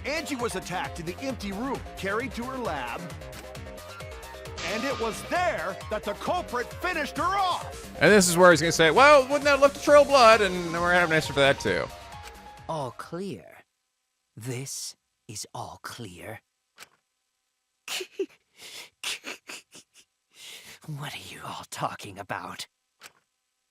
Angie was attacked in the empty room, carried to her lab, and it was there that the culprit finished her off. And this is where he's going to say, well, wouldn't that left a trail of blood? And we're going to have an answer for that, too. All clear. This is all clear. What are you all talking about?